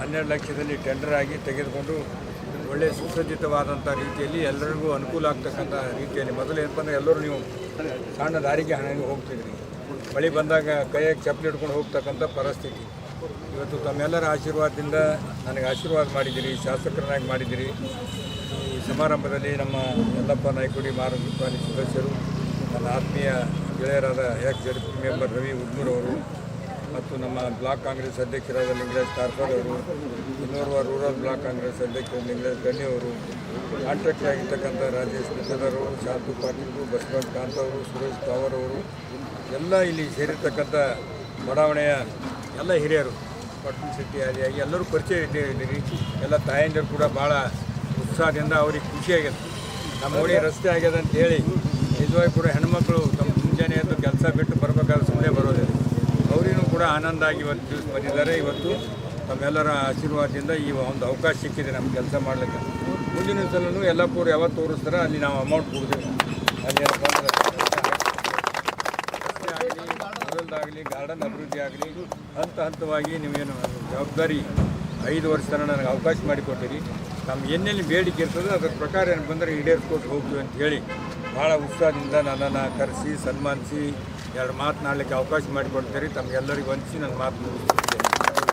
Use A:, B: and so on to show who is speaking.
A: 12 ಲಕ್ಷದಲ್ಲಿ tender ಆಗಿ ತೆಗೆದುಕೊಂಡು ಒಳ್ಳೆಯ ಸುಸಜ್ಜಿತವಾದಂಥ ರೀತಿಯಲ್ಲಿ ಎಲ್ಲರಿಗೂ ಅನುಕೂಲ ಆಗ್ತಕ್ಕಂಥ ರೀತಿಯಲ್ಲಿ ಮೊದಲು ಏನಪ್ಪ ಅಂದರೆ ಎಲ್ಲರೂ ನೀವು ಸಣ್ಣ ದಾರಿಗೆ ಹಣಗೆ ಹೋಗ್ತಿದ್ರಿ, ಮಳೆ ಬಂದಾಗ ಕೈಯಾಗಿ ಚಪ್ಪಲಿ ಹಿಡ್ಕೊಂಡು ಹೋಗ್ತಕ್ಕಂಥ ಪರಿಸ್ಥಿತಿ. ಇವತ್ತು ತಮ್ಮೆಲ್ಲರ ಆಶೀರ್ವಾದದಿಂದ ನನಗೆ ಆಶೀರ್ವಾದ ಮಾಡಿದ್ದೀರಿ, ಶಾಸಕರನ್ನಾಗಿ ಮಾಡಿದ್ದೀರಿ. ಈ ಸಮಾರಂಭದಲ್ಲಿ ನಮ್ಮ ಯಲ್ಲಪ್ಪ ನಾಯ್ಕುಡಿ ಮಾರುಕಟ್ಟೆ ಸದಸ್ಯರು, ನನ್ನ ಆತ್ಮೀಯ ಗೆಳೆಯರಾದ ಎಕ್ಸ್ ಮೆಂಬರ್ ರವಿ ಉದ್ಮೂರವರು ಮತ್ತು ನಮ್ಮ ಬ್ಲಾಕ್ ಕಾಂಗ್ರೆಸ್ ಅಧ್ಯಕ್ಷರಾದ ಲಿಂಗರಾಜ್ ಕಾರ್ಪರ್ ಅವರು, ಇನ್ನೋರ್ವ ರೂರಲ್ ಬ್ಲಾಕ್ ಕಾಂಗ್ರೆಸ್ ಅಧ್ಯಕ್ಷರು ಲಿಂಗರಾಜ್ ಗಣ್ಣಿ ಅವರು, ಕಾಂಟ್ರಾಕ್ಟರ್ ಆಗಿರ್ತಕ್ಕಂಥ ರಾಜೇಶ್ ಮಿತ್ರರು, ಶಾಂತು ಪಾಟೀಲ್, ಬಸವರಾಜ್ ಕಾಂತ್ ಅವರು, ಸುರೇಶ್ ತಾವರ್ ಅವರು, ಎಲ್ಲ ಇಲ್ಲಿ ಸೇರಿರ್ತಕ್ಕಂಥ ಬಡಾವಣೆಯ ಎಲ್ಲ ಹಿರಿಯರು, ಪಟ್ಟಣ ಶೆಟ್ಟಿ ಆದಿಯಾಗಿ ಎಲ್ಲರೂ ಪರಿಚಯ ಇದ್ದೀರಿ. ಎಲ್ಲ ತಾಯಂದಿರು ಕೂಡ ಭಾಳ ಉತ್ಸಾಹದಿಂದ ಅವ್ರಿಗೆ ಖುಷಿಯಾಗಿದೆ. ನಮ್ಮ ಓಣಿ ರಸ್ತೆ ಆಗ್ಯದ ಅಂತ ಹೇಳಿ ನಿಜವಾಗಿ ಕೂಡ ಹೆಣ್ಮಕ್ಳು ತಮ್ಮ ಮುಂಜಾನೆ ಎದ್ದು ಕೆಲಸ ಬಿಟ್ಟು ಬರಬೇಕಾದ್ರೆ ಸುಮ್ಮನೆ ಬರೋದಿಲ್ಲ. ಅವರಿಗೂ ಕೂಡ ಆನಂದ ಆಗಿ ಇವತ್ತು ದಿವಸ ಬಂದಿದ್ದಾರೆ. ಇವತ್ತು ತಮ್ಮೆಲ್ಲರ ಆಶೀರ್ವಾದದಿಂದ ಈ ಒಂದು ಅವಕಾಶ ಸಿಕ್ಕಿದೆ ನಮ್ಮ ಕೆಲಸ ಮಾಡಲಿಕ್ಕೆ. ಮುಂದಿನ ಸಲನೂ ಯಲ್ಲಾಪುರ ಯಾವತ್ತು ತೋರಿಸ್ತಾರೆ ಅಲ್ಲಿ ನಾವು ಅಮೌಂಟ್ ಕೊಡ್ತೀವಿ. ಅಲ್ಲಿ ಏನಪ್ಪ ಅಂದರೆ ರಸ್ತೆ ಆಗಲಿ, ಮೊದಲದಾಗಲಿ, ಗಾರ್ಡನ್ ಅಭಿವೃದ್ಧಿ ಆಗಲಿ ಹಂತವಾಗಿ ನೀವೇನು ಜವಾಬ್ದಾರಿ 5 ವರ್ಷ ತನಕ ನನಗೆ ಅವಕಾಶ ಮಾಡಿಕೊಟ್ಟಿರಿ. ನಮ್ಮ ಎಲ್ಲೆಲ್ಲಿ ಬೇಡಿಕೆ ಇರ್ತದೆ ಅದರ ಪ್ರಕಾರ ಏನು ಬಂದರೆ ಈಡೇರಿಸ್ಕೊಟ್ಟು ಹೋಗ್ತೀವಿ ಅಂತ ಹೇಳಿ ಭಾಳ ಉತ್ಸಾಹದಿಂದ ನನ್ನನ್ನು ಕರೆಸಿ ಸನ್ಮಾನಿಸಿ 2 ಮಾತನಾಡಲಿಕ್ಕೆ ಅವಕಾಶ ಮಾಡಿಕೊಡ್ತೀರಿ. ತಮಗೆಲ್ಲರಿಗೂ ವಂದಿಸಿ ನನ್ನ ಮಾತು ಮುಗಿಸ್ತೀನಿ.